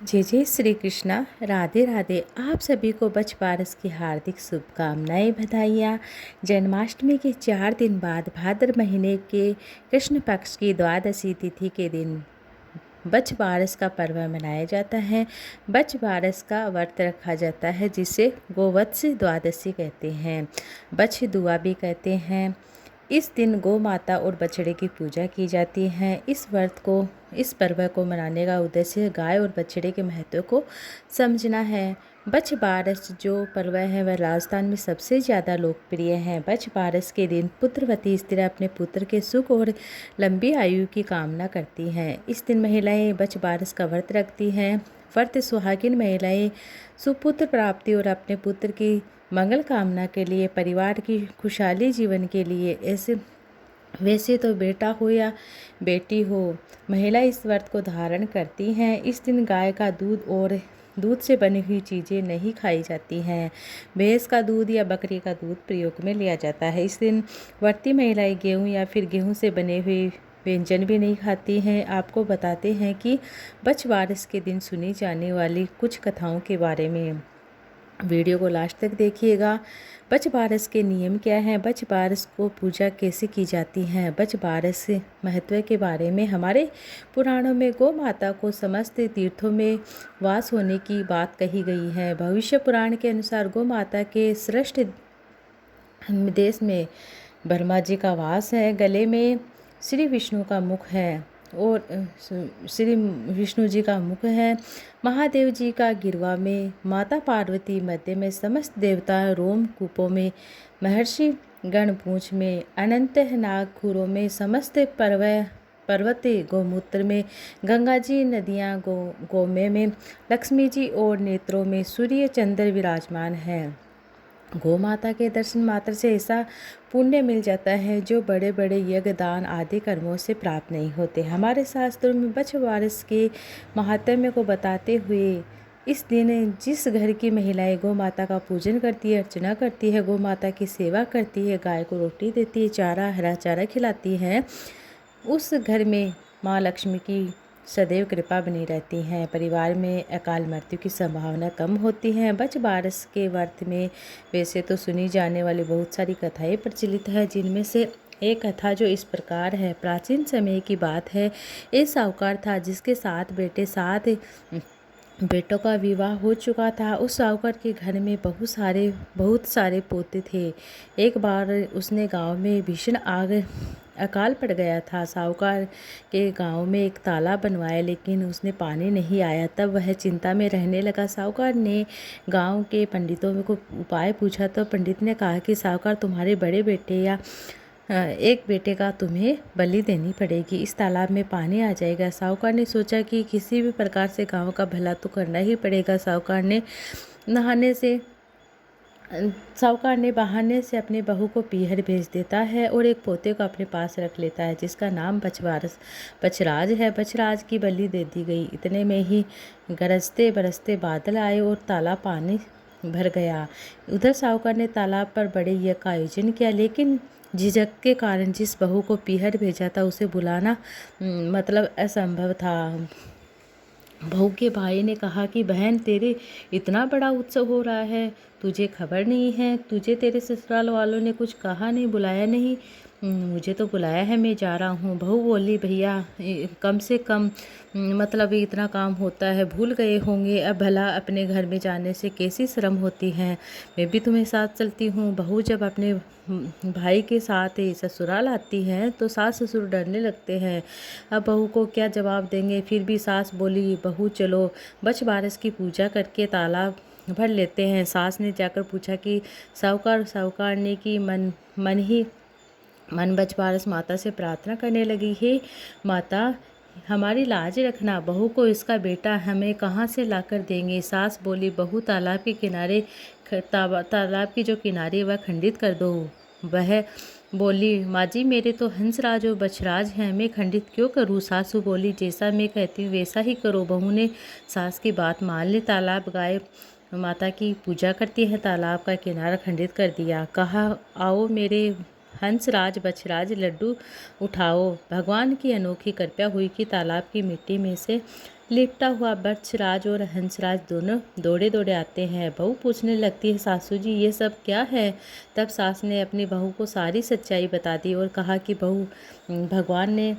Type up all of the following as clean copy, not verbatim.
जय जय श्री कृष्णा। राधे राधे। आप सभी को बच पारस की हार्दिक शुभकामनाएं, बधाइयाँ। जन्माष्टमी के 4 दिन बाद भाद्र महीने के कृष्ण पक्ष की द्वादशी तिथि के दिन बच बारस का पर्व मनाया जाता है। बच बारस का व्रत रखा जाता है जिसे गोवत्स द्वादशी कहते हैं, बछ दुआ भी कहते हैं। इस दिन गौ माता और बछड़े की पूजा की जाती है। इस पर्व को मनाने का उद्देश्य गाय और बछड़े के महत्व को समझना है। बछ बारस जो पर्व है वह राजस्थान में सबसे ज़्यादा लोकप्रिय है। बछ बारस के दिन पुत्रवती स्त्री अपने पुत्र के सुख और लंबी आयु की कामना करती हैं। इस दिन महिलाएं बछ बारस का व्रत रखती हैं। व्रत सुहागिन महिलाएं सुपुत्र प्राप्ति और अपने पुत्र की मंगल कामना के लिए, परिवार की खुशहाली जीवन के लिए, वैसे तो बेटा हो या बेटी हो, महिला इस व्रत को धारण करती हैं। इस दिन गाय का दूध और दूध से बनी हुई चीज़ें नहीं खाई जाती हैं। भैंस का दूध या बकरी का दूध प्रयोग में लिया जाता है। इस दिन व्रती महिलाएं गेहूँ या फिर गेहूँ से बने हुए व्यंजन भी नहीं खाती हैं। आपको बताते हैं कि बछ बारस के दिन सुनी जाने वाली कुछ कथाओं के बारे में। वीडियो को लास्ट तक देखिएगा। बछ बारस के नियम क्या हैं? बछ बारस को पूजा कैसे की जाती है? बछ बारस महत्व के बारे में हमारे पुराणों में गौ माता को समस्त तीर्थों में वास होने की बात कही गई है। भविष्य पुराण के अनुसार गौ माता के श्रेष्ठ देश में ब्रह्मा जी का वास है। गले में श्री विष्णु का मुख है और श्री विष्णु जी का मुख है। महादेव जी का गिरवा में, माता पार्वती मध्य में, समस्त देवता रोम कूपों में, महर्षि गण पूंछ में, अनंत नाग खुरों में, समस्त पर्वती गौमूत्र में, गंगा जी नदियाँ गोमे में, लक्ष्मी जी और नेत्रों में सूर्य चंद्र विराजमान है। गौ माता के दर्शन मात्र से ऐसा पुण्य मिल जाता है जो बड़े बड़े यज्ञ, दान आदि कर्मों से प्राप्त नहीं होते। हमारे शास्त्रों में बछ बारस के महात्म्य को बताते हुए इस दिन जिस घर की महिलाएं गौ माता का पूजन करती है, अर्चना करती है, गौ माता की सेवा करती है, गाय को रोटी देती है, चारा, हरा चारा खिलाती है, उस घर में माँ लक्ष्मी की सदैव कृपा बनी रहती है। परिवार में अकाल मृत्यु की संभावना कम होती है। बछ बारस के व्रत में वैसे तो सुनी जाने वाली बहुत सारी कथाएं प्रचलित है, जिनमें से एक कथा जो इस प्रकार है। प्राचीन समय की बात है। एक साहूकार था जिसके 7 बेटों का विवाह हो चुका था। उस साहूकार के घर में बहुत सारे पोते थे। एक बार उसने गांव में भीषण अकाल पड़ गया था। साहूकार के गांव में एक तालाब बनवाया लेकिन उसमें पानी नहीं आया। तब वह चिंता में रहने लगा। साहूकार ने गांव के पंडितों को उपाय पूछा तो पंडित ने कहा कि साहूकार, तुम्हारे बड़े बेटे या एक बेटे का तुम्हें बलि देनी पड़ेगी, इस तालाब में पानी आ जाएगा। साहूकार ने सोचा कि किसी भी प्रकार से गांव का भला तो करना ही पड़ेगा। साहूकार ने बहाने से अपनी बहू को पीहर भेज देता है और एक पोते को अपने पास रख लेता है जिसका नाम बछराज है। बछराज की बलि दे दी गई। इतने में ही गरजते बरसते बादल आए और तालाब पानी भर गया। उधर साहूकार ने तालाब पर बड़े यज्ञ का आयोजन किया, लेकिन झिझक के कारण जिस बहू को पीहर भेजा था उसे बुलाना मतलब असंभव था। बहू के भाई ने कहा कि बहन, तेरे इतना बड़ा उत्सव हो रहा है, तुझे खबर नहीं है? तुझे तेरे ससुराल वालों ने कुछ कहा नहीं, बुलाया नहीं? मुझे तो बुलाया है, मैं जा रहा हूँ। बहू बोली, भैया कम से कम मतलब इतना काम होता है, भूल गए होंगे। अब भला अपने घर में जाने से कैसी शर्म होती है, मैं भी तुम्हें साथ चलती हूँ। बहू जब अपने भाई के साथ ससुराल आती है तो सास ससुर डरने लगते हैं। अब बहू को क्या जवाब देंगे? फिर भी सास बोली, बहू चलो बछ बारस की पूजा करके तालाब भर लेते हैं। सास ने जाकर पूछा कि साहूकार ने कि मन बछ बारस माता से प्रार्थना करने लगी, हे माता, हमारी लाज रखना, बहू को इसका बेटा हमें कहाँ से लाकर देंगे? सास बोली, बहू तालाब की जो किनारे वह खंडित कर दो। वह बोली, माँ जी, मेरे तो हंसराज और बछराज हैं, मैं खंडित क्यों करूँ? सासू बोली, जैसा मैं कहती हूँ वैसा ही करो। बहू ने सास की बात मान ली। तालाब गाय माता की पूजा करती है, तालाब का किनारा खंडित कर दिया। कहा, आओ मेरे हंसराज बछराज लड्डू उठाओ। भगवान की अनोखी कृपा हुई कि तालाब की मिट्टी में से लिपटा हुआ बछराज और हंसराज दोनों दौड़े दौड़े आते हैं। बहू पूछने लगती है, सासू जी ये सब क्या है? तब सास ने अपनी बहू को सारी सच्चाई बता दी और कहा कि बहू, भगवान ने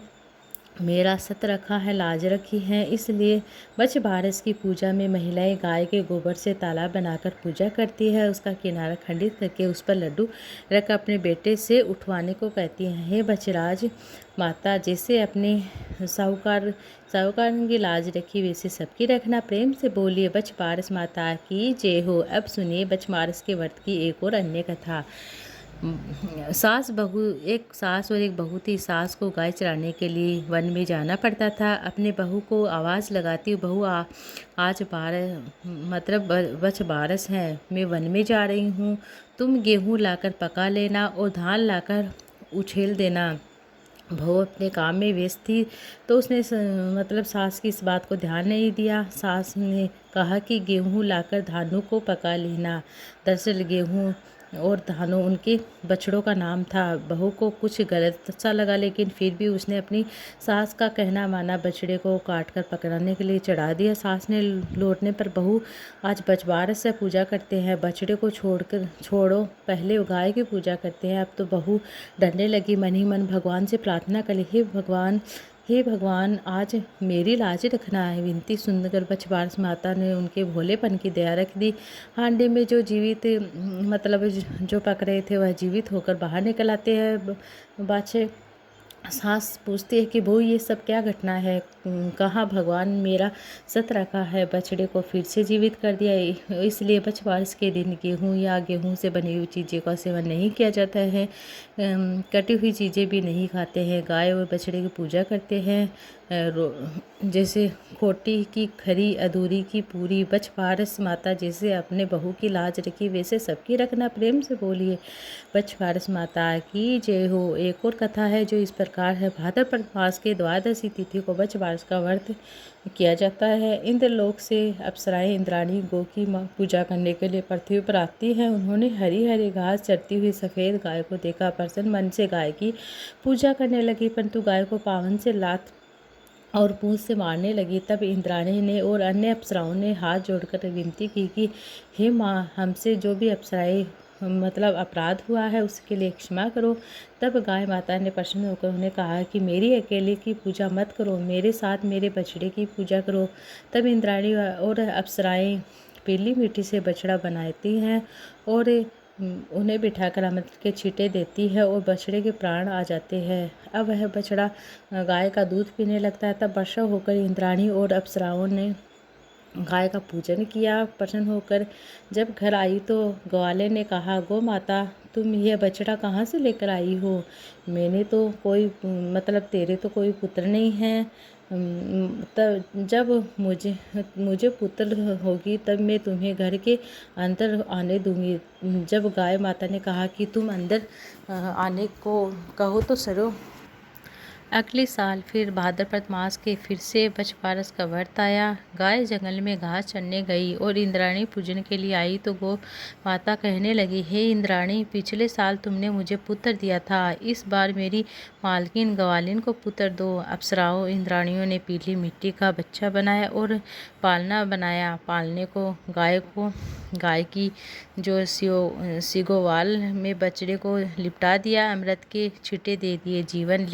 मेरा सत रखा है, लाज रखी है, इसलिए बछ बारस की पूजा में महिलाएं गाय के गोबर से तालाब बनाकर पूजा करती है। उसका किनारा खंडित करके उस पर लड्डू रख अपने बेटे से उठवाने को कहती हैं। हे बछराज माता, जैसे अपने साहूकार साहूकार की लाज रखी वैसे सबकी रखना। प्रेम से बोलिए बछ बारस माता की जय हो। अब सुनिए बछ बारस के व्रत की एक और अन्य कथा। एक सास और एक बहू थी। सास को गाय चराने के लिए वन में जाना पड़ता था। अपने बहू को आवाज़ लगाती, बहू आज बछ बारस है, मैं वन में जा रही हूँ, तुम गेहूँ लाकर पका लेना और धान लाकर उछेल देना। बहू अपने काम में व्यस्त थी तो उसने सास की इस बात को ध्यान नहीं दिया। सास ने कहा कि गेहूँ लाकर धानों को पका लेना। दरअसल गेहूँ और धानों उनके बछड़ों का नाम था। बहू को कुछ गलत सा लगा, लेकिन फिर भी उसने अपनी सास का कहना माना। बछड़े को काट कर पकड़ाने के लिए चढ़ा दिया। सास ने लौटने पर, बहू आज बछबारस से पूजा करते हैं, बछड़े को छोड़ो, पहले गाय की पूजा करते हैं। अब तो बहू डरने लगी, मन ही मन भगवान से प्रार्थना करी, हे भगवान आज मेरी लाज रखना है। विनती सुनकर बछ बारस माता ने उनके भोलेपन की दया रख दी। हांडी में जो जो पक रहे थे वह जीवित होकर बाहर निकल आते हैं। बाछे सास पूछती है कि बहू ये सब क्या घटना है, कहाँ भगवान मेरा सत रखा है, बछड़े को फिर से जीवित कर दिया। इसलिए बछ बारस के दिन गेहूँ या गेहूँ से बनी हुई चीज़ें का सेवन नहीं किया जाता है। कटी हुई चीज़ें भी नहीं खाते हैं। गाय और बछड़े की पूजा करते हैं, जैसे खोटी की खरी, अधूरी की पूरी। बछ बारस माता जैसे अपने बहू की लाज रखी वैसे सबकी रखना। प्रेम से बोलिए बछ बारस माता की जय हो। एक और कथा है जो इस प्रकार है। भाद्रपद मास के द्वादशी तिथि को बछ बारस का व्रत किया जाता है। इंद्रलोक से अप्सराएं इंद्राणी गौ की पूजा करने के लिए पृथ्वी पर आती हैं। उन्होंने हरी हरी घास चरती हुई सफ़ेद गाय को देखा। प्रसन्न मन से गाय की पूजा करने लगी, परंतु गाय को पावन से लात और पूंछ से मारने लगी। तब इंद्राणी ने और अन्य अप्सराओं ने हाथ जोड़कर विनती की कि हे माँ, हमसे जो भी अप्सराएं अपराध हुआ है उसके लिए क्षमा करो। तब गाय माता ने प्रसन्न होकर उन्हें कहा कि मेरी अकेले की पूजा मत करो, मेरे साथ मेरे बछड़े की पूजा करो। तब इंद्राणी और अप्सराएं पीली मिट्टी से बछड़ा बनाती हैं और उन्हें बिठाकर अमृत के छींटे देती है और बछड़े के प्राण आ जाते हैं। अब वह बछड़ा गाय का दूध पीने लगता है। तब वर्षा होकर इंद्राणी और अप्सराओं ने गाय का पूजन किया। प्रसन्न होकर जब घर आई तो ग्वाले ने कहा, गौ माता तुम यह बछड़ा कहाँ से लेकर आई हो? मैंने तो कोई तेरे तो कोई पुत्र नहीं है। तब जब मुझे पुत्र होगी तब मैं तुम्हें घर के अंदर आने दूंगी। जब गाय माता ने कहा कि तुम अंदर आने को कहो तो सरो। अगले साल फिर भाद्रपद मास के फिर से बछ बारस का व्रत आया। गाय जंगल में घास चरने गई और इंद्राणी पूजन के लिए आई तो गौ माता कहने लगी, हे इंद्राणी, पिछले साल तुमने मुझे पुत्र दिया था, इस बार मेरी मालकिन ग्वालिन को पुत्र दो। अप्सराओं इंद्राणियों ने पीली मिट्टी का बच्चा बनाया और पालना बनाया। पालने को गाय की जो सिगोवाल में बछड़े को लिपटा दिया, अमृत के छींटे दे दिए, जीवन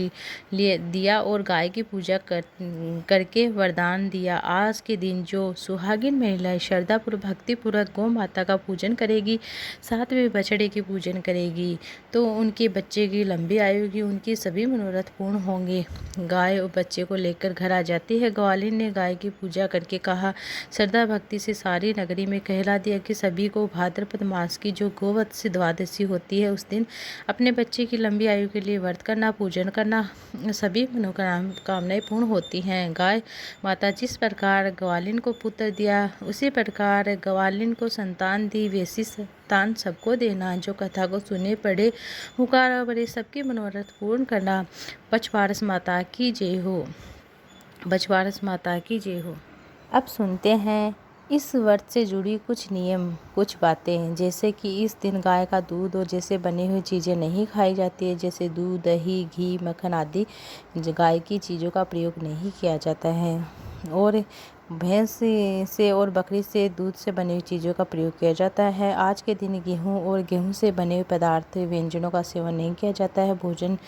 दिया और गाय की पूजा करके वरदान दिया। आज के दिन जो सुहागिन महिलाएं श्रद्धापूर्वक भक्तिपूर्वक गौ माता का पूजन करेगी, साथ में बछड़े की पूजन करेगी, तो उनके बच्चे की लंबी आयु की उनकी सभी मनोरथ पूर्ण होंगे। गाय और बच्चे को लेकर घर आ जाती है। ग्वालिन ने गाय की पूजा करके कहा, श्रद्धा भक्ति से सारी नगरी में कहला दिया कि सभी को भाद्रपद मास की जो गोवत्स द्वादशी होती है उस दिन अपने बच्चे की लंबी आयु के लिए व्रत करना, पूजन करना, सभी मनोकामनाएं पूर्ण होती हैं। गाय माता जिस प्रकार ग्वालिन को पुत्र दिया उसी प्रकार ग्वालिन को संतान दी, वैसी संतान सबको देना। जो कथा को सुने पढ़े हुकारा बड़े सबके मनोरथ पूर्ण करना। बछ बारस माता की जय हो। बछ बारस माता की जय हो। अब सुनते हैं इस व्रत से जुड़ी कुछ नियम, कुछ बातें हैं, जैसे कि इस दिन गाय का दूध और जैसे बनी हुई चीज़ें नहीं खाई जाती है, जैसे दूध, दही, घी, मक्खन आदि गाय की चीज़ों का प्रयोग नहीं किया जाता है। और भैंस से और बकरी से दूध से बनी हुई चीज़ों का प्रयोग किया जाता है। आज के दिन गेहूँ और गेहूँ से बने हुए पदार्थ, व्यंजनों का सेवन नहीं किया जाता है। भोजन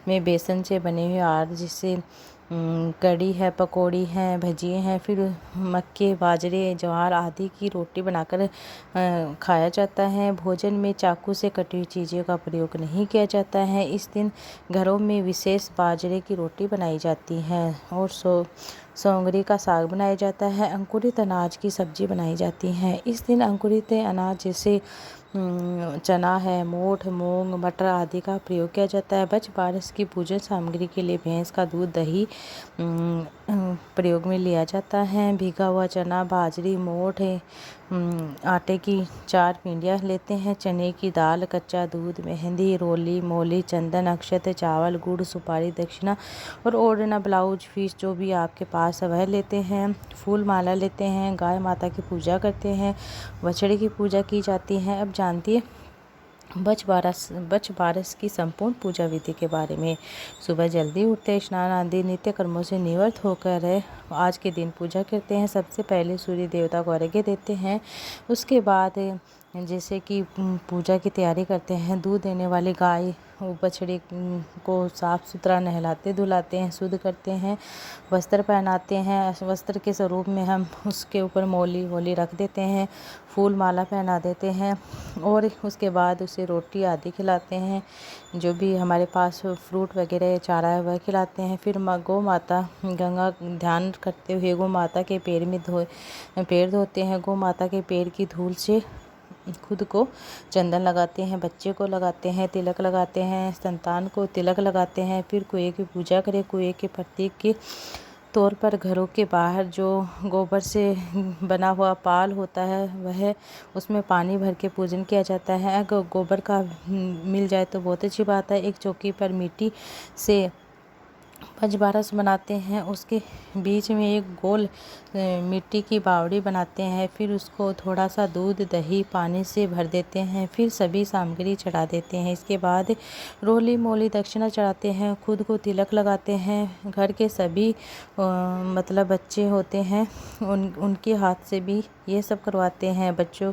में बेसन से बने हुए आहार, जिससे कढ़ी है, पकौड़ी हैं, भजिए हैं, फिर मक्के, बाजरे, ज्वार आदि की रोटी बनाकर खाया जाता है। भोजन में चाकू से कटी हुई चीज़ों का प्रयोग नहीं किया जाता है। इस दिन घरों में विशेष बाजरे की रोटी बनाई जाती है और सौंगरी का साग बनाया जाता है। अंकुरित अनाज की सब्जी बनाई जाती है। इस दिन अंकुरित अनाज जैसे चना है, मोठ, मूंग, मटर आदि का प्रयोग किया जाता है। बच बारस की पूजन सामग्री के लिए भैंस का दूध, दही प्रयोग में लिया जाता है। भीगा हुआ चना, बाजरी, मोठ, आटे की 4 पिंडियाँ लेते हैं। चने की दाल, कच्चा दूध, मेहंदी, रोली, मोली, चंदन, अक्षत, चावल, गुड़, सुपारी, दक्षिणा और ओढ़ना, ब्लाउज, फीस जो भी आपके पास है वह लेते हैं। फूल माला लेते हैं। गाय माता की पूजा करते हैं। बछड़े की पूजा की जाती है। अब जानती है बच बारस की संपूर्ण पूजा विधि के बारे में। सुबह जल्दी उठते, स्नान आदि नित्य कर्मों से निवृत्त होकर आज के दिन पूजा करते हैं। सबसे पहले सूर्य देवता को अर्घ्य देते हैं। उसके बाद जैसे कि पूजा की तैयारी करते हैं। दूध देने वाली गाय बछड़े को साफ सुथरा नहलाते धुलाते हैं, शुद्ध करते हैं, वस्त्र पहनाते हैं। वस्त्र के स्वरूप में हम उसके ऊपर मोली वोली रख देते हैं, फूल माला पहना देते हैं और उसके बाद उसे रोटी आदि खिलाते हैं। जो भी हमारे पास फ्रूट वगैरह या चारा है वह खिलाते हैं। फिर गौ माता गंगा ध्यान करते हुए गौ माता के पैर धोते हैं। गौ माता के पैर की धूल से खुद को चंदन लगाते हैं, बच्चे को लगाते हैं, तिलक लगाते हैं, संतान को तिलक लगाते हैं। फिर कुएं की पूजा करें। कुएं के प्रतीक के तौर पर घरों के बाहर जो गोबर से बना हुआ पाल होता है वह उसमें पानी भर के पूजन किया जाता है। अगर गोबर का मिल जाए तो बहुत अच्छी बात है। एक चौकी पर मिट्टी से पंचबारस बनाते हैं। उसके बीच में एक गोल मिट्टी की बावड़ी बनाते हैं। फिर उसको थोड़ा सा दूध, दही, पानी से भर देते हैं। फिर सभी सामग्री चढ़ा देते हैं। इसके बाद रोली मोली दक्षिणा चढ़ाते हैं। खुद को तिलक लगाते हैं। घर के सभी मतलब बच्चे होते हैं उनके हाथ से भी ये सब करवाते हैं। बच्चों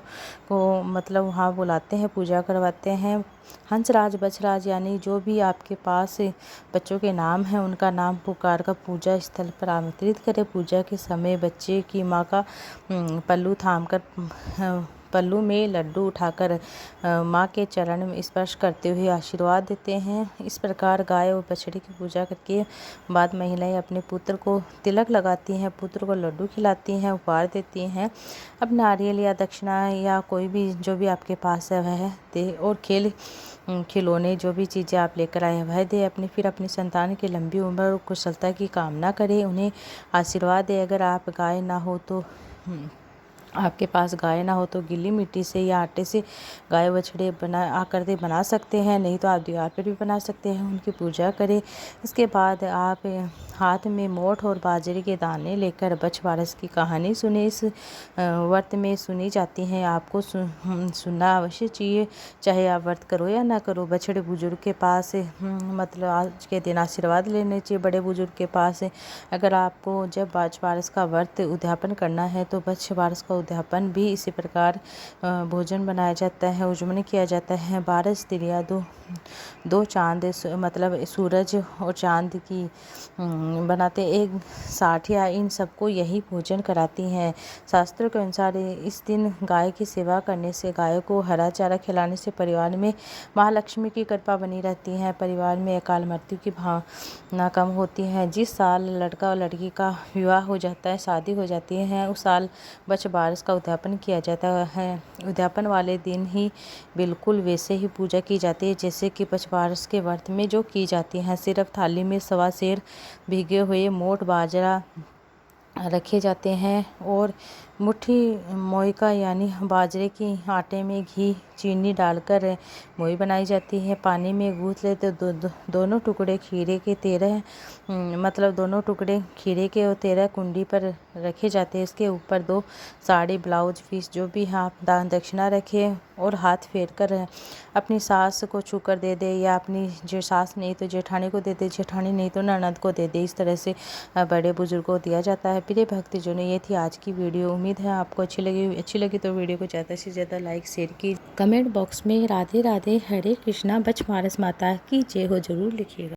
को मतलब वहाँ बुलाते हैं, पूजा करवाते हैं। हंसराज, बछराज यानी जो भी आपके पास बच्चों के नाम हैं उनका नाम पुकार कर पूजा स्थल पर आमंत्रित करें। पूजा के समय बच्चे की माँ का पल्लू थामकर पल्लू में लड्डू उठाकर माँ के चरण में स्पर्श करते हुए आशीर्वाद देते हैं। इस प्रकार गाय और बछड़े की पूजा करके बाद महिलाएं अपने पुत्र को तिलक लगाती हैं, पुत्र को लड्डू खिलाती हैं, उपहार देती हैं। अब नारियल या दक्षिणा या कोई भी जो भी आपके पास है वह दे और खिलौने जो भी चीज़ें आप लेकर आए वह दे। फिर अपनी संतान की लंबी उम्र और कुशलता की कामना करें, उन्हें आशीर्वाद दे। अगर आप गाय ना हो तो आपके पास गाय ना हो तो गीली मिट्टी से या आटे से गाय बछड़े बना सकते हैं, नहीं तो आप दीवार पर भी बना सकते हैं। उनकी पूजा करें। इसके बाद आप हाथ में मोठ और बाजरे के दाने लेकर बच बारस की कहानी सुने। इस व्रत में सुनी जाती हैं। आपको सुनना अवश्य चाहिए, चाहे आप व्रत करो या ना करो। बछड़े बुजुर्ग के पास मतलब आज के दिन आशीर्वाद लेने चाहिए बड़े बुजुर्ग के पास। अगर आपको जब बच बारस का व्रत उद्यापन करना है तो बच बारस का उद्यापन भी इसी प्रकार भोजन बनाया जाता है, उजमन किया जाता है। 12 स्त्रियाँ दो चांद मतलब सूरज और चांद की बनाते एक साठिया इन सबको यही भोजन कराती हैं। शास्त्रों के अनुसार इस दिन गाय की सेवा करने से, गाय को हरा चारा खिलाने से परिवार में महालक्ष्मी की कृपा बनी रहती है। परिवार में अकाल मृत्यु की भावना कम होती है। जिस साल लड़का और लड़की का विवाह हो जाता है, शादी हो जाती है, उस साल बच बारस का उद्यापन किया जाता है। उद्यापन वाले दिन ही बिल्कुल वैसे ही पूजा की जाती है जैसे कि बच बारस के व्रत में जो की जाती है। सिर्फ थाली में 1.25 सेर भीगे हुए मोठ बाजरा रखे जाते हैं और मुट्ठी मोइका यानी बाजरे की आटे में घी चीनी डालकर मोई बनाई जाती है। पानी में गूँथ लेते दोनों टुकड़े खीरे के 13 मतलब दोनों टुकड़े खीरे के और 13 कुंडी पर रखे जाते हैं। इसके ऊपर 2 साड़ी ब्लाउज पीस जो भी आप दान दक्षिणा रखें और हाथ फेर कर अपनी सास को छू कर दे दे, या अपनी जो सास नहीं तो जेठानी को दे दे, जेठानी नहीं तो ननद को दे दे। इस तरह से बड़े बुजुर्गों को दिया जाता है। प्रिय भक्तजनों, ये थी आज की वीडियो। उम्मीद है आपको अच्छी लगी तो वीडियो को ज़्यादा से ज़्यादा लाइक शेयर की, कमेंट बॉक्स में राधे राधे हरे कृष्णा बच पारस माता की जय हो जरूर लिखिएगा।